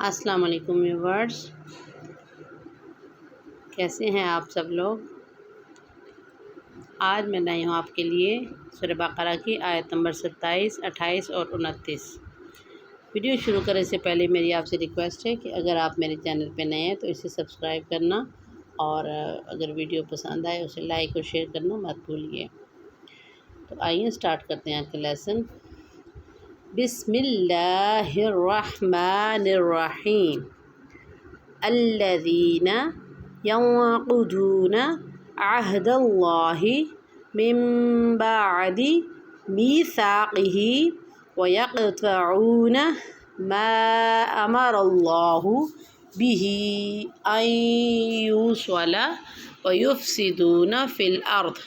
السلام علیکم ویورز، کیسے ہیں آپ سب لوگ؟ آج میں لائی ہوں آپ کے لیے سورہ بقرہ کی آیت نمبر 27، 28 اور 29۔ ویڈیو شروع کرنے سے پہلے میری آپ سے ریکویسٹ ہے کہ اگر آپ میرے چینل پہ نئے ہیں تو اسے سبسکرائب کرنا، اور اگر ویڈیو پسند آئے اسے لائک اور شیئر کرنا مت بھولیے۔ تو آئیے اسٹارٹ کرتے ہیں آپ کا لیسن۔ بسم اللہ الرحمن الرحیم۔ الذین ينقضون عہد اللہ من بعد میثاقہ ویقطعون ما امر اللہ بہ ان یوصل ویفسدون فی الارض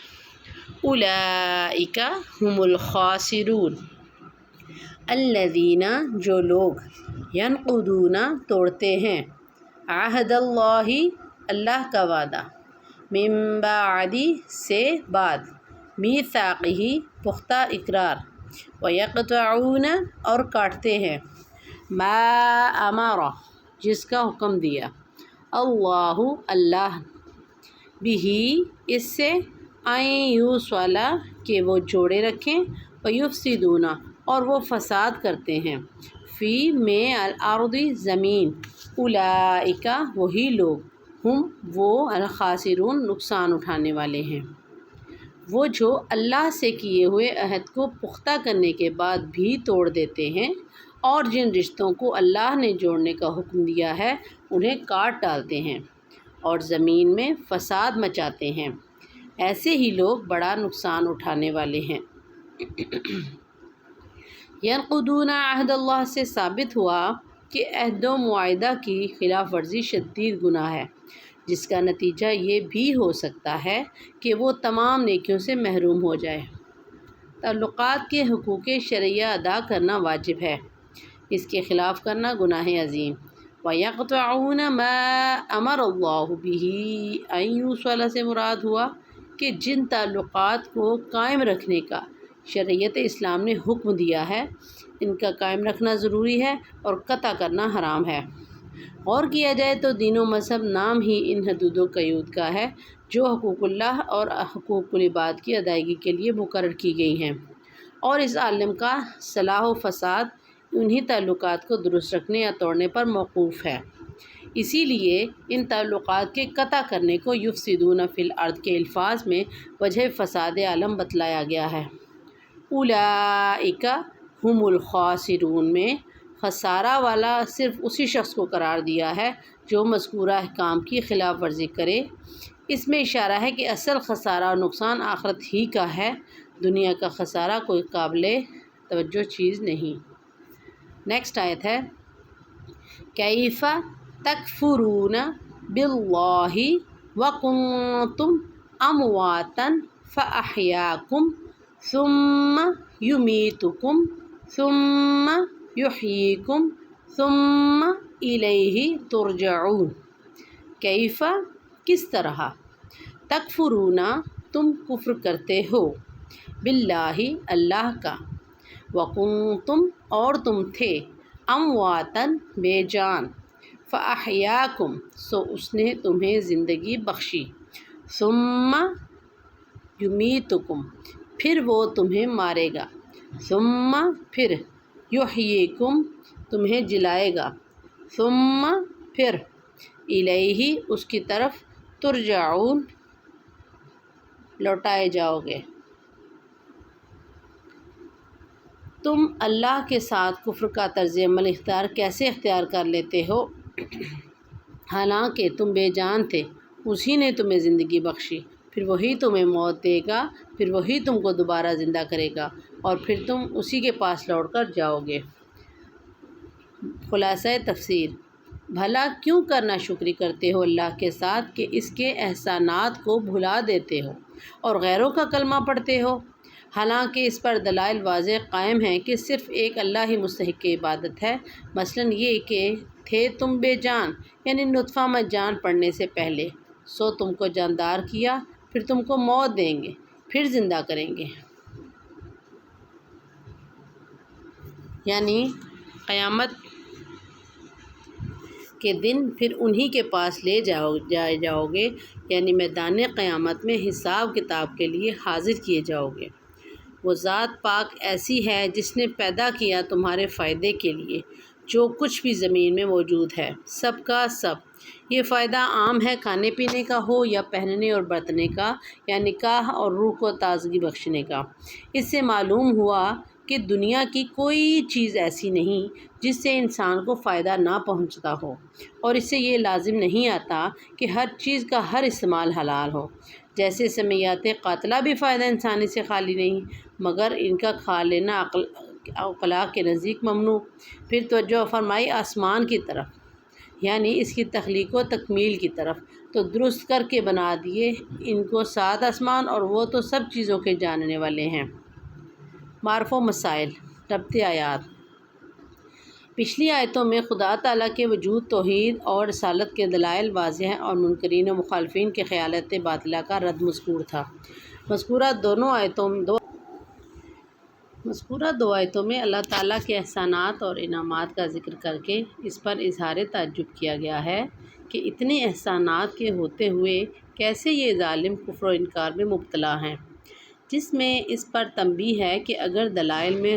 اولئک هم الخاسرون۔ الذین جو لوگ، ینقضون توڑتے ہیں، عہد اللہ اللہ کا وعدہ، من بعد سے بعد، میثاقہ پختہ اقرار، ویقطعون اور کاٹتے ہیں، ما امر جس کا حکم دیا، اللہ اللہ، بہ اس سے، ان یوصل کہ وہ جوڑے رکھیں، ویفسدون اور وہ فساد کرتے ہیں، فی میں الارض زمین، اولئک وہی لوگ، ہم وہ، الخاسرون نقصان اٹھانے والے ہیں، وہ جو اللہ سے کیے ہوئے عہد کو پختہ کرنے کے بعد بھی توڑ دیتے ہیں، اور جن رشتوں کو اللہ نے جوڑنے کا حکم دیا ہے انہیں کاٹ ڈالتے ہیں اور زمین میں فساد مچاتے ہیں، ایسے ہی لوگ بڑا نقصان اٹھانے والے ہیں۔ ینقضون عہد اللہ سے ثابت ہوا کہ عہد و معاہدہ کی خلاف ورزی شدید گناہ ہے، جس کا نتیجہ یہ بھی ہو سکتا ہے کہ وہ تمام نیکیوں سے محروم ہو جائے۔ تعلقات کے حقوق شرعیہ ادا کرنا واجب ہے، اس کے خلاف کرنا گناہ عظیم۔ وَيَقْطَعُونَ مَا أَمَرَ اللَّهُ بِهِ أَن يُوصَلَ سے مراد ہوا کہ جن تعلقات کو قائم رکھنے کا شریعت اسلام نے حکم دیا ہے ان کا قائم رکھنا ضروری ہے اور قطع کرنا حرام ہے۔ غور کیا جائے تو دین و مذہب نام ہی ان حدود و قیود کا ہے جو حقوق اللہ اور حقوق العباد کی ادائیگی کے لیے مقرر کی گئی ہیں، اور اس عالم کا صلاح و فساد انہی تعلقات کو درست رکھنے یا توڑنے پر موقوف ہے۔ اسی لیے ان تعلقات کے قطع کرنے کو یفسدون فی الارض کے الفاظ میں وجہ فساد عالم بتلایا گیا ہے۔ اولئک هم الخاسرون میں خسارہ والا صرف اسی شخص کو قرار دیا ہے جو مذکورہ احکام کی خلاف ورزی کرے۔ اس میں اشارہ ہے کہ اصل خسارہ اور نقصان آخرت ہی کا ہے، دنیا کا خسارہ کوئی قابل توجہ چیز نہیں۔ نیکسٹ آیت ہے، کیف تکفرون باللہ وکنتم امواتا فاحیاکم ثم یمیتکم ثم یحییکم ثم الیہ ترجعون۔ کیف کس طرح، تکفرون تم کفر کرتے ہو، باللہ اللہ کا، وکنتم اور تم تھے، امواتن بے جان، فاحیاکم سو اس نے تمہیں زندگی بخشی، ثم یمیتکم پھر وہ تمہیں مارے گا، ثم پھر یحییکم تمہیں جلائے گا، ثم پھر الیہ اس کی طرف ترجعون لوٹائے جاؤ گے۔ تم اللہ کے ساتھ کفر کا طرز عمل کیسے اختیار کر لیتے ہو، حالانکہ تم بے جان تھے، اسی نے تمہیں زندگی بخشی، پھر وہی تمہیں موت دے گا، پھر وہی تم کو دوبارہ زندہ کرے گا، اور پھر تم اسی کے پاس لوٹ کر جاؤ گے۔ خلاصہ تفسیر، بھلا کیوں کرنا شکری کرتے ہو اللہ کے ساتھ کہ اس کے احسانات کو بھلا دیتے ہو اور غیروں کا کلمہ پڑھتے ہو، حالانکہ اس پر دلائل واضح قائم ہیں کہ صرف ایک اللہ ہی مستحق عبادت ہے۔ مثلاً یہ کہ تھے تم بے جان، یعنی نطفہ میں جان پڑنے سے پہلے، سو تم کو جاندار کیا، پھر تم کو موت دیں گے، پھر زندہ کریں گے، یعنی قیامت کے دن پھر انہی کے پاس لے جاؤ گے، یعنی میدان قیامت میں حساب کتاب کے لیے حاضر کیے جاؤ گے۔ وہ ذات پاک ایسی ہے جس نے پیدا کیا تمہارے فائدے کے لیے جو کچھ بھی زمین میں موجود ہے، سب کا سب۔ یہ فائدہ عام ہے، کھانے پینے کا ہو یا پہننے اور برتنے کا، یا نکاح اور روح کو تازگی بخشنے کا۔ اس سے معلوم ہوا کہ دنیا کی کوئی چیز ایسی نہیں جس سے انسان کو فائدہ نہ پہنچتا ہو، اور اس سے یہ لازم نہیں آتا کہ ہر چیز کا ہر استعمال حلال ہو۔ جیسے سمیات قاتلہ بھی فائدہ انسانی سے خالی نہیں، مگر ان کا کھا لینا عقلاء کے نزدیک ممنوع۔ پھر توجہ فرمائی آسمان کی طرف، یعنی اس کی تخلیق و تکمیل کی طرف، تو درست کر کے بنا دیے ان کو 7 آسمان، اور وہ تو سب چیزوں کے جاننے والے ہیں۔ معرف و مسائل، ربط آیات۔ پچھلی آیتوں میں خدا تعالیٰ کے وجود، توحید اور رسالت کے دلائل واضح ہیں، اور منکرین و مخالفین کے خیالات باطلہ کا رد مذکور تھا۔ مذکورہ دو آیتوں میں اللہ تعالیٰ کے احسانات اور انعامات کا ذکر کر کے اس پر اظہار تعجب کیا گیا ہے کہ اتنے احسانات کے ہوتے ہوئے کیسے یہ ظالم کفر و انکار میں مبتلا ہیں، جس میں اس پر تنبیہ ہے کہ اگر دلائل میں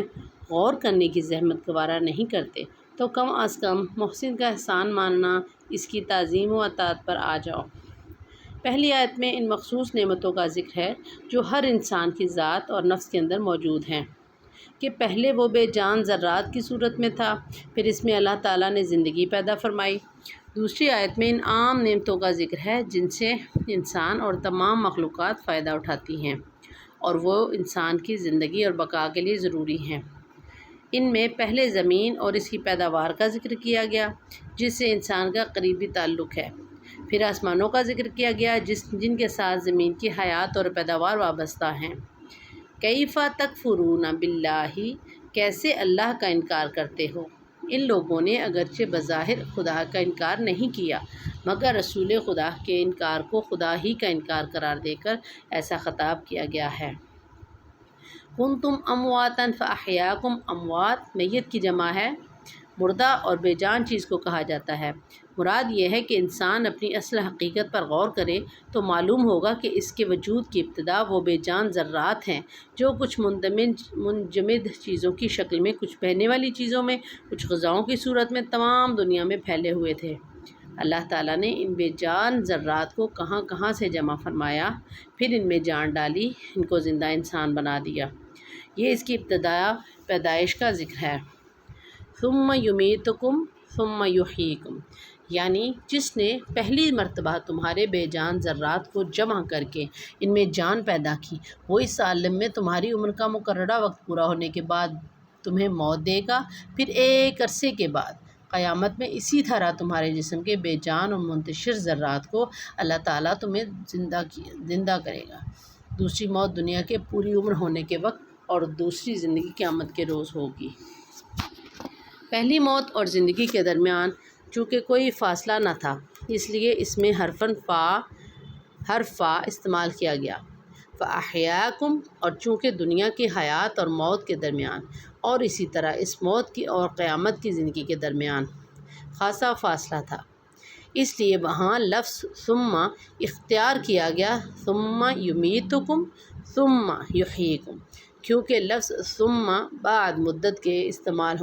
غور کرنے کی زحمت گوارا نہیں کرتے تو کم از کم محسن کا احسان ماننا، اس کی تعظیم و اطاعت پر آ جاؤ۔ پہلی آیت میں ان مخصوص نعمتوں کا ذکر ہے جو ہر انسان کی ذات اور نفس کے اندر موجود ہیں، کہ پہلے وہ بے جان ذرات کی صورت میں تھا، پھر اس میں اللہ تعالیٰ نے زندگی پیدا فرمائی۔ دوسری آیت میں ان عام نعمتوں کا ذکر ہے جن سے انسان اور تمام مخلوقات فائدہ اٹھاتی ہیں، اور وہ انسان کی زندگی اور بقا کے لیے ضروری ہیں۔ ان میں پہلے زمین اور اس کی پیداوار کا ذکر کیا گیا جس سے انسان کا قریبی تعلق ہے، پھر آسمانوں کا ذکر کیا گیا جن کے ساتھ زمین کی حیات اور پیداوار وابستہ ہیں۔ کیف تکفرون باللہ، کیسے اللہ کا انکار کرتے ہو؟ ان لوگوں نے اگرچہ بظاہر خدا کا انکار نہیں کیا، مگر رسول خدا کے انکار کو خدا ہی کا انکار قرار دے کر ایسا خطاب کیا گیا ہے۔ کنتم امواتا فاحیاکم، اموات میت کی جمع ہے، مردہ اور بے جان چیز کو کہا جاتا ہے۔ مراد یہ ہے کہ انسان اپنی اصل حقیقت پر غور کرے تو معلوم ہوگا کہ اس کے وجود کی ابتدا وہ بے جان ذرات ہیں جو کچھ منجمد چیزوں کی شکل میں، کچھ بہنے والی چیزوں میں، کچھ غذاؤں کی صورت میں تمام دنیا میں پھیلے ہوئے تھے۔ اللہ تعالیٰ نے ان بے جان ذرات کو کہاں کہاں سے جمع فرمایا، پھر ان میں جان ڈالی، ان کو زندہ انسان بنا دیا۔ یہ اس کی پیدائش کا ذکر ہے۔ ثم یمیتکم ثم یحییکم، یعنی جس نے پہلی مرتبہ تمہارے بے جان ذرات کو جمع کر کے ان میں جان پیدا کی، وہ اس عالم میں تمہاری عمر کا مقررہ وقت پورا ہونے کے بعد تمہیں موت دے گا، پھر ایک عرصے کے بعد قیامت میں اسی طرح تمہارے جسم کے بے جان اور منتشر ذرات کو اللہ تعالیٰ تمہیں زندہ کرے گا۔ دوسری موت دنیا کے پوری عمر ہونے کے وقت، اور دوسری زندگی قیامت کے روز ہوگی۔ پہلی موت اور زندگی کے درمیان چونکہ کوئی فاصلہ نہ تھا، اس لیے اس میں حرف فا استعمال کیا گیا۔ فاحیاکم، اور چونکہ دنیا کی حیات اور موت کے درمیان، اور اسی طرح اس موت کی اور قیامت کی زندگی کے درمیان خاصا فاصلہ تھا، اس لیے وہاں لفظ ثم اختیار کیا گیا، ثم یمیتکم ثم یحییکم، کیونکہ لفظ ثم بعد مدت کے لیے استعمال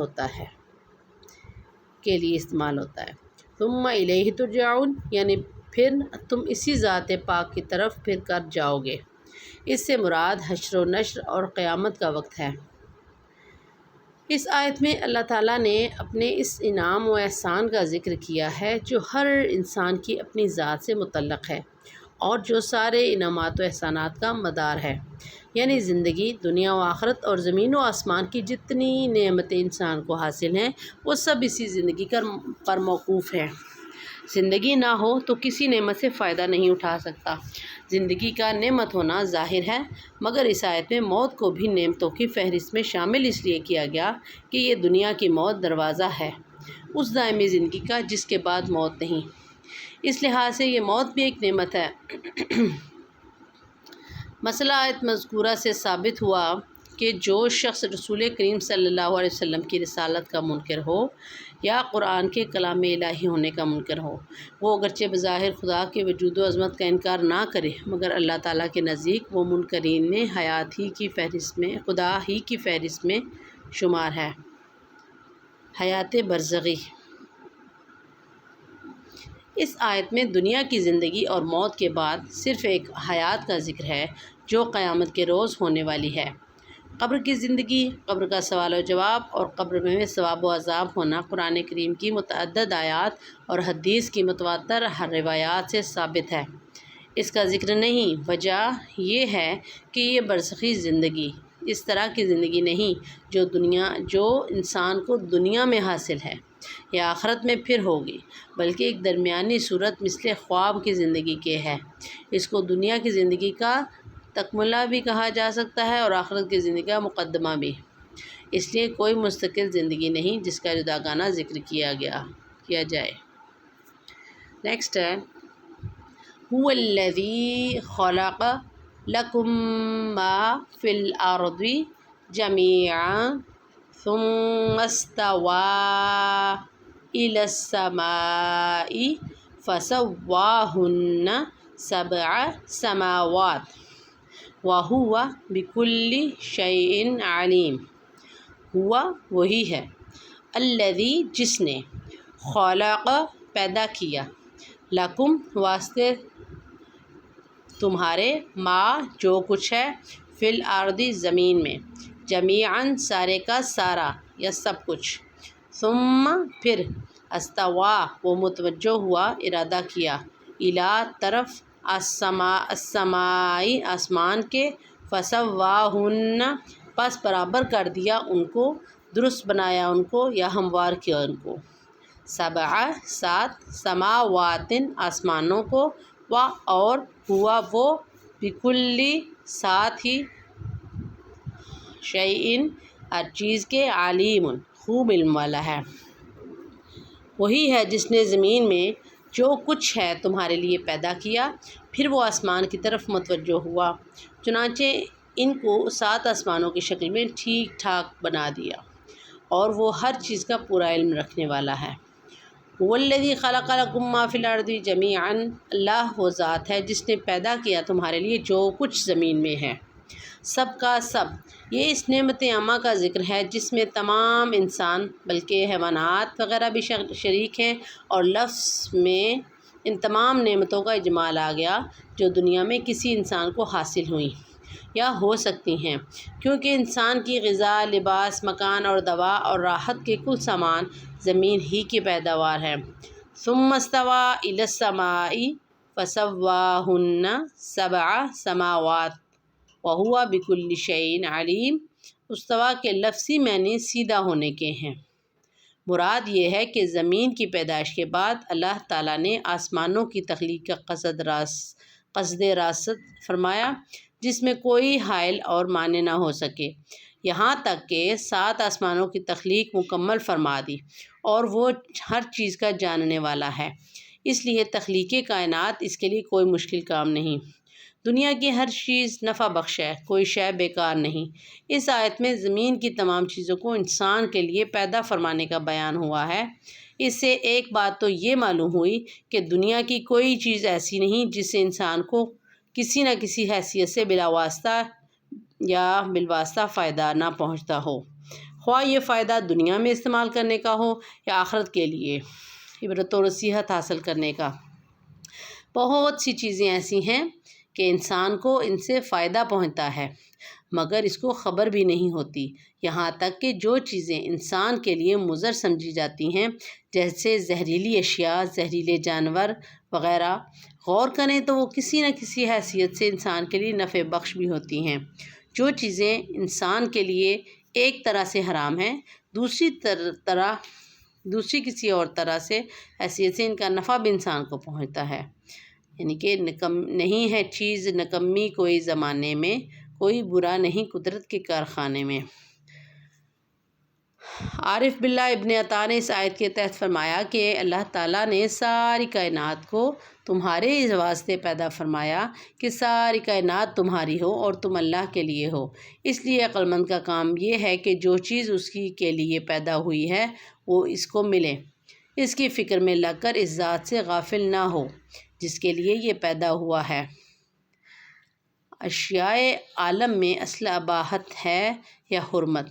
ہوتا ہے۔ ثم الیہ ترجعون، یعنی پھر تم اسی ذات پاک کی طرف پھر کر جاؤ گے۔ اس سے مراد حشر و نشر اور قیامت کا وقت ہے۔ اس آیت میں اللہ تعالیٰ نے اپنے اس انعام و احسان کا ذکر کیا ہے جو ہر انسان کی اپنی ذات سے متعلق ہے، اور جو سارے انعامات و احسانات کا مدار ہے، یعنی زندگی، دنیا و آخرت اور زمین و آسمان کی جتنی نعمتیں انسان کو حاصل ہیں وہ سب اسی زندگی پر موقوف ہیں۔ زندگی نہ ہو تو کسی نعمت سے فائدہ نہیں اٹھا سکتا۔ زندگی کا نعمت ہونا ظاہر ہے، مگر اس آیت میں موت کو بھی نعمتوں کی فہرست میں شامل اس لیے کیا گیا کہ یہ دنیا کی موت دروازہ ہے اس دائمی زندگی کا جس کے بعد موت نہیں۔ اس لحاظ سے یہ موت بھی ایک نعمت ہے۔ مسئلہ آیت مذکورہ سے ثابت ہوا کہ جو شخص رسول کریم صلی اللہ علیہ وسلم کی رسالت کا منکر ہو یا قرآن کے کلام الہی ہونے کا منکر ہو۔ وہ اگرچہ بظاہر خدا کے وجود و عظمت کا انکار نہ کرے، مگر اللہ تعالیٰ کے نزدیک وہ منکرین میں خدا ہی کی فہرست میں شمار ہے۔ حیات برزخی۔ اس آیت میں دنیا کی زندگی اور موت کے بعد صرف ایک حیات کا ذکر ہے جو قیامت کے روز ہونے والی ہے۔ قبر کی زندگی، قبر کا سوال و جواب اور قبر میں ثواب و عذاب ہونا قرآن کریم کی متعدد آیات اور حدیث کی متواتر روایات سے ثابت ہے۔ اس کا ذکر نہیں، وجہ یہ ہے کہ یہ برزخی زندگی اس طرح کی زندگی نہیں جو انسان کو دنیا میں حاصل ہے یا آخرت میں پھر ہوگی، بلکہ ایک درمیانی صورت مثل خواب کی زندگی کے ہے۔ اس کو دنیا کی زندگی کا تکملہ بھی کہا جا سکتا ہے اور آخرت کی زندگی کا مقدمہ بھی، اس لیے کوئی مستقل زندگی نہیں جس کا جداگانہ ذکر کیا جائے۔ نیکسٹ ہے هو الذی خلق لکم ما فی الارض جمیعا ثم استوى إلى السماء فسواهن 7 سماوات وهو بكل شيء علیم۔ ہوا وہی ہے، الذی جس نے، خلق پیدا کیا، لکم واسطے تمہارے، ما جو کچھ ہے، فی الارض زمین میں، جمیعاً سارے کا سارا یا سب کچھ، ثم پھر، استوا وہ متوجہ ہوا، ارادہ کیا، الی طرف، السماء آسمان کے، فسواہن پس برابر کر دیا ان کو، درست بنایا ان کو یا ہموار کیا ان کو، 7 سماوات آسمانوں کو، اور ہوا وہ، بکل ساتھ ہی، شیئن ہر چیز کے، علیم خوب علم والا ہے۔ وہی ہے جس نے زمین میں جو کچھ ہے تمہارے لیے پیدا کیا، پھر وہ آسمان کی طرف متوجہ ہوا، چنانچہ ان کو 7 آسمانوں کی شکل میں ٹھیک ٹھاک بنا دیا، اور وہ ہر چیز کا پورا علم رکھنے والا ہے۔ هو الذی خلق لکم ما فی الارض جمیعا، اللہ وہ ذات ہے جس نے پیدا کیا تمہارے لیے جو کچھ زمین میں ہے، سب کا سب۔ یہ اس نعمت عامہ کا ذکر ہے جس میں تمام انسان بلکہ حیوانات وغیرہ بھی شریک ہیں، اور لفظ میں ان تمام نعمتوں کا اجمال آ گیا جو دنیا میں کسی انسان کو حاصل ہوئیں یا ہو سکتی ہیں، کیونکہ انسان کی غذا، لباس، مکان اور دوا اور راحت کے کل سامان زمین ہی کی پیداوار ہے۔ ثم استوى إلى السماء فسواهن 7 سماوات وهو بكل شيء علیم۔ استوا کے لفظی معنی سیدھا ہونے کے ہیں۔ مراد یہ ہے کہ زمین کی پیدائش کے بعد اللہ تعالیٰ نے آسمانوں کی تخلیق کا قصد راست فرمایا جس میں کوئی حائل اور مانع نہ ہو سکے، یہاں تک کہ 7 آسمانوں کی تخلیق مکمل فرما دی، اور وہ ہر چیز کا جاننے والا ہے، اس لیے تخلیق کائنات اس کے لیے کوئی مشکل کام نہیں۔ دنیا کی ہر چیز نفع بخش ہے، کوئی شے بیکار نہیں۔ اس آیت میں زمین کی تمام چیزوں کو انسان کے لیے پیدا فرمانے کا بیان ہوا ہے۔ اس سے ایک بات تو یہ معلوم ہوئی کہ دنیا کی کوئی چیز ایسی نہیں جس سے انسان کو کسی نہ کسی حیثیت سے بلا واسطہ یا بالواسطہ فائدہ نہ پہنچتا ہو، خواہ یہ فائدہ دنیا میں استعمال کرنے کا ہو یا آخرت کے لیے عبرت و نصیحت حاصل کرنے کا۔ بہت سی چیزیں ایسی ہیں کہ انسان کو ان سے فائدہ پہنچتا ہے مگر اس کو خبر بھی نہیں ہوتی، یہاں تک کہ جو چیزیں انسان کے لیے مضر سمجھی جاتی ہیں جیسے زہریلی اشیاء، زہریلے جانور وغیرہ، غور کریں تو وہ کسی نہ کسی حیثیت سے انسان کے لیے نفع بخش بھی ہوتی ہیں۔ جو چیزیں انسان کے لیے ایک طرح سے حرام ہیں، دوسری کسی اور طرح سے حیثیت سے ان کا نفع بھی انسان کو پہنچتا ہے، یعنی کہ نہیں ہے چیز نکمی کوئی زمانے میں، کوئی برا نہیں قدرت کے کارخانے میں۔ عارف باللہ ابن عطا نے اس آیت کے تحت فرمایا کہ اللہ تعالیٰ نے ساری کائنات کو تمہارے اس واسطے پیدا فرمایا کہ ساری کائنات تمہاری ہو اور تم اللہ کے لیے ہو۔ اس لیے عقل مند کا کام یہ ہے کہ جو چیز اس کی کے لیے پیدا ہوئی ہے وہ اس کو ملے، اس کی فکر میں لگ کر اس ذات سے غافل نہ ہو جس کے لیے یہ پیدا ہوا ہے۔ اشیاء عالم میں اصل اباحت ہے یا حرمت؟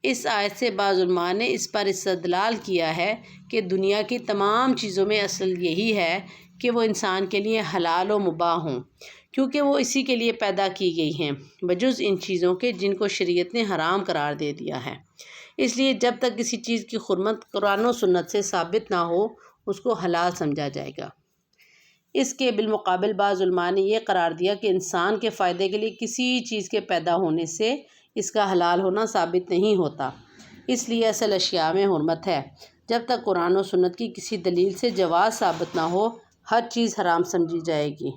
اس آیت سے بعض علماء نے اس پر استدلال کیا ہے کہ دنیا کی تمام چیزوں میں اصل یہی ہے کہ وہ انسان کے لیے حلال و مباح ہوں، کیونکہ وہ اسی کے لیے پیدا کی گئی ہیں، بجز ان چیزوں کے جن کو شریعت نے حرام قرار دے دیا ہے۔ اس لیے جب تک کسی چیز کی حرمت قرآن و سنت سے ثابت نہ ہو اس کو حلال سمجھا جائے گا۔ اس کے بالمقابل بعض علماء نے یہ قرار دیا کہ انسان کے فائدے کے لیے کسی چیز کے پیدا ہونے سے اس کا حلال ہونا ثابت نہیں ہوتا، اس لیے اصل اشیاء میں حرمت ہے۔ جب تک قرآن و سنت کی کسی دلیل سے جواز ثابت نہ ہو ہر چیز حرام سمجھی جائے گی۔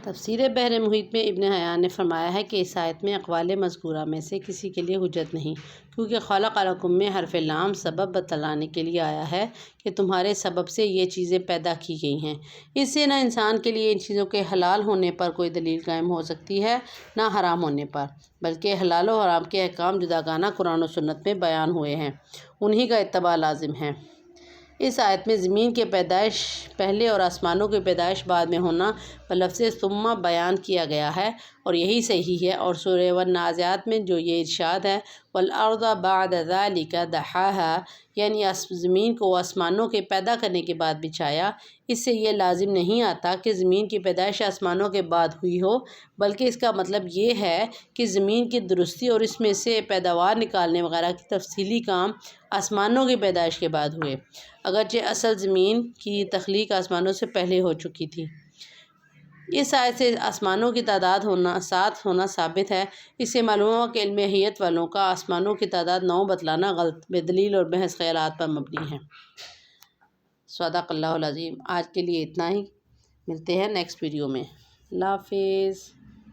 تفسیر بحر محیط میں ابن حیان نے فرمایا ہے کہ اس آیت میں اقوال مذکورہ میں سے کسی کے لیے حجت نہیں، کیونکہ خلق لکم میں حرف لام سبب بتلانے کے لیے آیا ہے کہ تمہارے سبب سے یہ چیزیں پیدا کی گئی ہیں۔ اس سے نہ انسان کے لیے ان چیزوں کے حلال ہونے پر کوئی دلیل قائم ہو سکتی ہے نہ حرام ہونے پر، بلکہ حلال و حرام کے احکام جداگانہ قرآن و سنت میں بیان ہوئے ہیں، انہی کا اتباع لازم ہے۔ اس آیت میں زمین کی پیدائش پہلے اور آسمانوں کی پیدائش بعد میں ہونا بلفظ ثم بیان کیا گیا ہے اور یہی صحیح ہے، اور سورہ والنازعات میں جو یہ ارشاد ہے والارض بعد ذلک دحاھا، یعنی زمین کو آسمانوں کے پیدا کرنے کے بعد بچھایا، اس سے یہ لازم نہیں آتا کہ زمین کی پیدائش آسمانوں کے بعد ہوئی ہو، بلکہ اس کا مطلب یہ ہے کہ زمین کی درستی اور اس میں سے پیداوار نکالنے وغیرہ کی تفصیلی کام آسمانوں کی پیدائش کے بعد ہوئے، اگرچہ اصل زمین کی تخلیق آسمانوں سے پہلے ہو چکی تھی۔ اس آیت سے آسمانوں کی تعداد 7 ہونا ثابت ہے۔ اس سے معلوم ہوا کہ علم حیت والوں کا آسمانوں کی تعداد 9 بتلانا غلط، بے دلیل اور محض خیالات پر مبنی ہے۔ صدق اللہ العظیم۔ آج کے لیے اتنا ہی، ملتے ہیں نیکسٹ ویڈیو میں۔ اللہ حافظ۔